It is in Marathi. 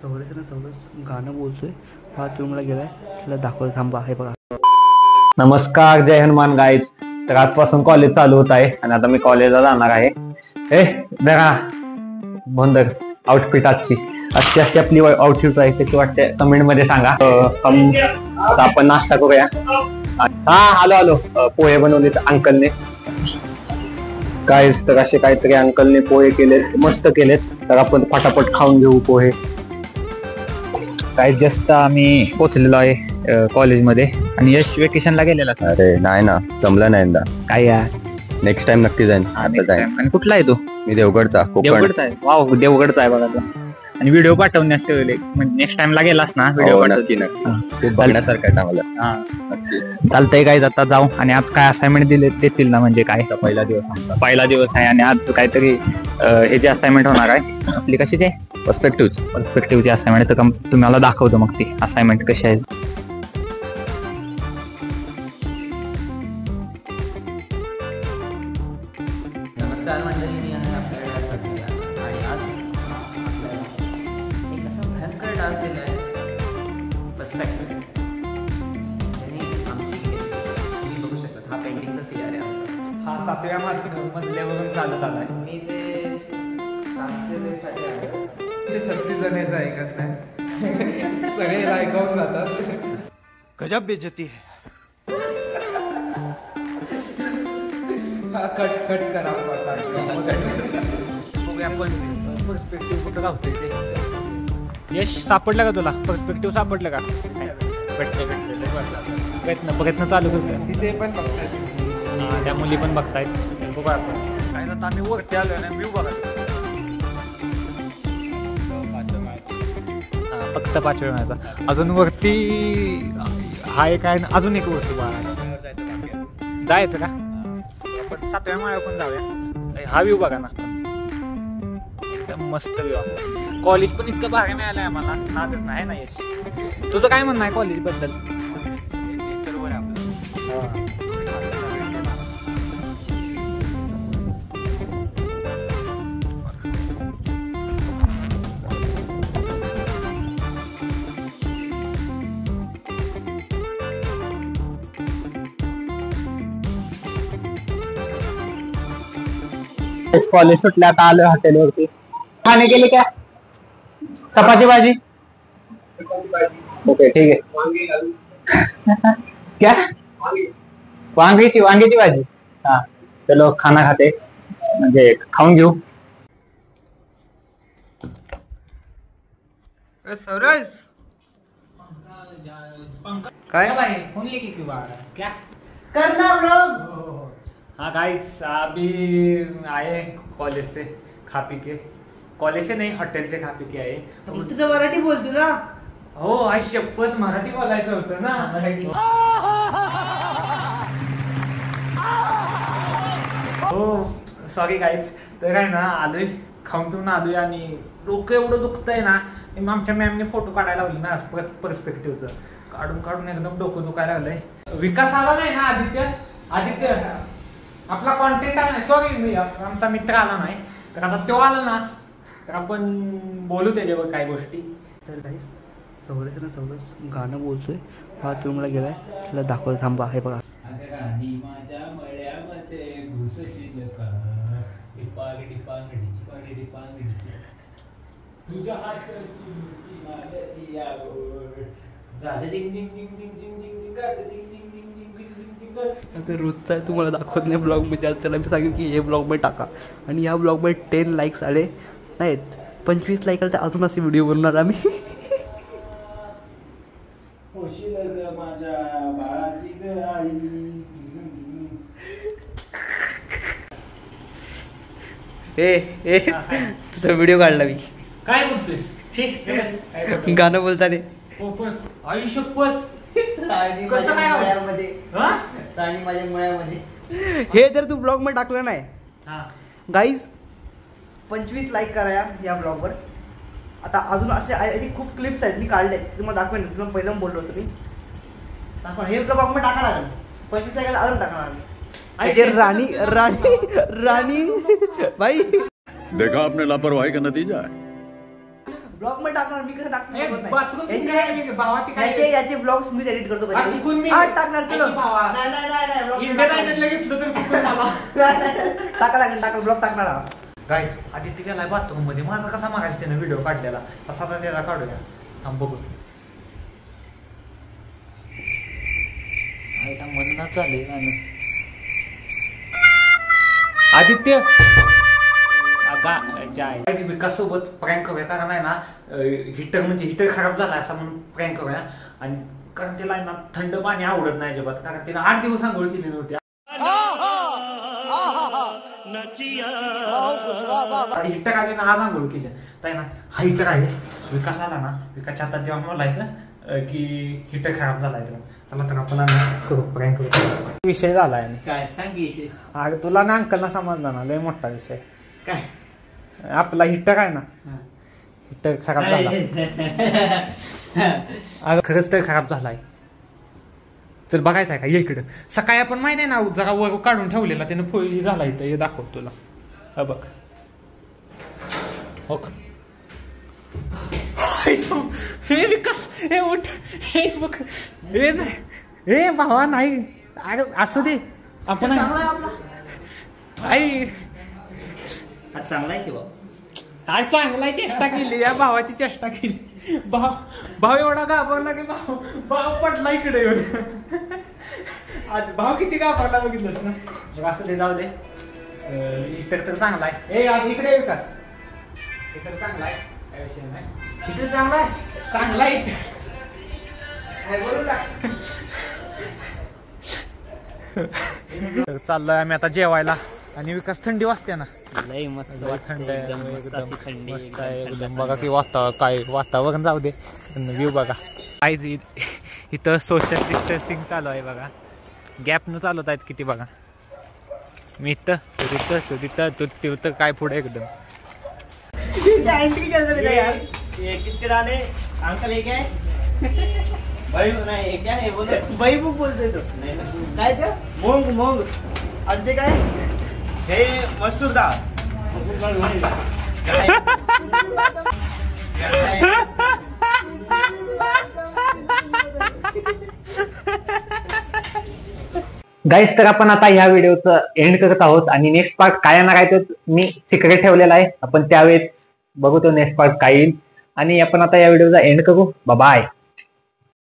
सवरस गाणं बोलतोय बाथरूमला गेलाय, त्याला दाखवतो थांबा. हे बघा. नमस्कार, जय हनुमान गाईज. तर आजपासून कॉलेज चालू होत आहे आणि आता मी कॉलेजला जाणार आहे. जरा बंदर आउटफिट आजची अशी आपली आउटफिट आहे, कशी वाटते कमेंट मध्ये सांगा. आता आपण नाश्ता करूया. आलो पोहे बनवले अंकलने गाईज. तर असे काहीतरी अंकलने पोहे केलेत, मस्त केलेत. तर आपण फटाफट खाऊन घेऊ पोहे. काही जस्ट आम्ही पोहोचलेलो आहे कॉलेजमध्ये. आणि यश वेकेशनला गेलेला. अरे नाही ना, जमलं नाही यंदा. काय यार, नेक्स्ट टाइम नक्की जाईन. आता जाईन. आणि कुठला आहे तू? मी देवगडचा. देवगडचा आहे. वाव, देवगडचा आहे बघा तो. आणि व्हिडिओ पाठवण्यास ठेवले, म्हणजे नेक्स्ट टाइमला गेलास ना व्हिडिओ नक्की खूप बघण्यासारखं आहे चांगलं. चालतंय काय, आता जाऊ. आणि आज काय असाइनमेंट देतील ना, म्हणजे काय पहिला दिवस आहे. आणि आज काहीतरी हे जे असाइनमेंट होणार आहे आपली, कशाची आहे? पर्स्पेक्टिव्हची असाइनमेंट. तर तुम्हाला दाखवतो मग ती असाइनमेंट कशी आहे. नमस्कार मंडळी, मी आहे आपल्याकडे सस्या. आणि आज आपल्याला एक असा भयंकर डान्स दिला आहे, पर्स्पेक्टिव्ह, ज्याने आमची तुम्ही बघू शकता. हा पेंटिंगचा सीआर आहे आमचा. हा 7व्या मजल्यावरून चालत आलाय. मी ते शांततेसाठी आहे. 36 जणांचं ऐकत नाही, सगळे ऐकवून जातात. गजब बेइज्जती है. कट करा. बघूया आपण पर्स्पेक्टिव्ह कुठं गावतोय ते. यश सापडलं का तुला? पर्स्पेक्टिव्ह सापडलं का? प्रयत्न चालू करतो. तिथे पण बघतात, त्या मुली पण बघतायत. बघा आपण काय आता आम्ही वरती आलो ना, व्ह्यू बघा. फक्त 5व्या माळ्याचा. अजून वरती हा एक आहे, अजून एक वरती जायचं का? आपण 7व्या माळ्यावर पण जाऊया. हा व्ह्यू बघा ना, एकदम मस्त व्ह्यू आहे. कॉलेज पण इतकं भारी मिळालंय आम्हाला, नादच नाही ना. यश, तुझं काय म्हणणं आहे कॉलेज बद्दल? कॉलेज सुटल्या, आता आलोय हॉटेलवरती. खाणे गेले क्या? चपाती भाजी. ओके, ठीक आहे. क्या? वांग्याची भाजी. हा, चलो खाना खाते, म्हणजे खाऊन घेऊ. काय फोन लेके क्यों आ रहा है? क्या करना ब्लॉग? हाँ गाइस, अभी आए कॉलेज से खा पी के. कॉलेज से नहीं, होटल से खा पी के आए. तुझं मराठी बोलतो ना? हो, आई शपथ मराठी बोलायचं होतं ना. मराठी. हो, सॉरी गाईज. तर काय ना, आलोय खाऊन पिऊन आलोय आणि डोकं एवढं दुखतंय ना. आमच्या मॅमने फोटो काढायला लावले ना पर्स्पेक्टिव्हचं. काढून एकदम डोकं दुखायला लागलंय. विकास आला नाही ना? आदित्य आपला कॉन्टेंट आला नाही. सॉरी, आमचा मित्र आला नाही. तर आता तो आला ना, तर आपण बोलू त्याच्यावर काही गोष्टी. तर गाईस, सवरस गाणं बोलतोय बाथरूमला गेलाय, त्याला दाखवतो थांबा. हे बघा. तर रोजचा आहे, तुम्हाला दाखवत नाही ब्लॉगमध्ये. आज त्याला मी सांगेन की हे ब्लॉगमध्ये टाका. आणि या ब्लॉगमध्ये 10 लाईक्स आले नाहीत, 25 लाईक आले तर अजून असे व्हिडिओ बनवणार आम्ही. तुझा व्हिडिओ काढला मी. काय बोलतोस? गाणं बोलता ते राणी माझ्या मुळ्यामध्ये. हे जर तू ब्लॉग मध्ये टाकलं नाही गाईज, 25 लाईक करा या ब्लॉगवर. आता अजून असे खूप क्लिप्स आहेत मी काढले, तुम्हाला दाखवेन. तुम्हाला पहिलं बोललो होतो मी, दाखवा. हे ब्लॉग मध्ये टाका लागेल. 25 लाईक अजून टाकणार मी. राणी राणी राणी भाई, देखा आपने लापरवाही का नतीजा है. ब्लॉग मध्ये टाकणार मी कसं ए, bathroom scene काय आहे? भावा, ते काय टाकणार याचे ब्लॉग्स मी एडिट करतो आज चुकून मी- टाकणार तुला ऐक भावा. नाही नाही नाही नाही vlog इंडियन टाकणार. आयडलला घेतलं तर चुकून मला. टाका लागेल टाका ब्लॉग टाकणार हा. गाईज आदित्य गेलाय बाथरूम मध्ये माझा कसा मागायचा त्यानं व्हिडिओ काढलेला तसा तर त्याला काढूया थांब बघू म्हणून चालेल आदित्य विकास सोबत प्रँक करूया कारण आहे ना हिटर म्हणजे हिटर खराब झाला असा म्हणून प्रँक करूया आणि कारण त्याला आहे ना थंड पाणी आवडत नाही अजिबात कारण त्यानं 8 दिवस आंघोळ केली नव्हती हिटर आले ना आज आंघोळ केली तर आहे ना हा हिटर आहे विकास आला ना विकासच्या हातात जेव्हा बोलायचं की हिटर खराब झालाय तर चला तर आपण करू प्रँक करू विषय झालाय काय सांग विषय अरे तुला ना अंकलना समजला ना लय मोठा विषय काय आपला हिटर आहे ना हिटर खराब झाला अगं खरंच तर खराब झालाय चल बघायचं आहे का ये इकडं सकाळी आपण माहिती आहे ना जरा वर काढून ठेवलेला त्यानं फोळी झाला इथं हे दाखव तुला हा बघ हो हे विकास हे उठ हे बघ हे नाही हे भावा नाही अरे असू दे आपण आई चांगला आहे की काय चांगला चेष्टा केली या भावाची चेष्टा केली भाव एवढा घाबरला की भाव पडला इकडे येऊन आज भाव किती घाबरला बघितलंस ना मग असं ते जाऊ दे इतर तर चांगला आहे ए आज इकडे विकास इतर चांगला आहे काय विषय नाही इतर चांगला आहे चांगला आहे तर चाललोय आम्ही आता जेवायला आणि विकास थंडी वाजते ना लय मस्त थंड आहे एकदम मस्त आहे एकदम बघा की वातावरण जाऊ दे व्ह्यू बघा काहीच इथं सोशल डिस्टन्सिंग चालू आहे बघा गॅपनं चालवत आहेत किती बघा मी इथं तिथं काय पुढे एकदम यार किसके डाले अंकल एक है भाई नाही क्या है बोलो बाई बुक बोलतोय तो काय ते मूंग मूंग आणि ते काय हे मसूर डाळ गाईस तर आपण आता ह्या व्हिडिओचं एंड करत आहोत आणि नेक्स्ट पार्ट काय येणार आहे तो मी सिक्रेट ठेवलेला आहे आपण त्यावेळेस बघू तो नेक्स्ट पार्ट काय येईल आणि आपण आता या व्हिडिओचा एंड करू बाय.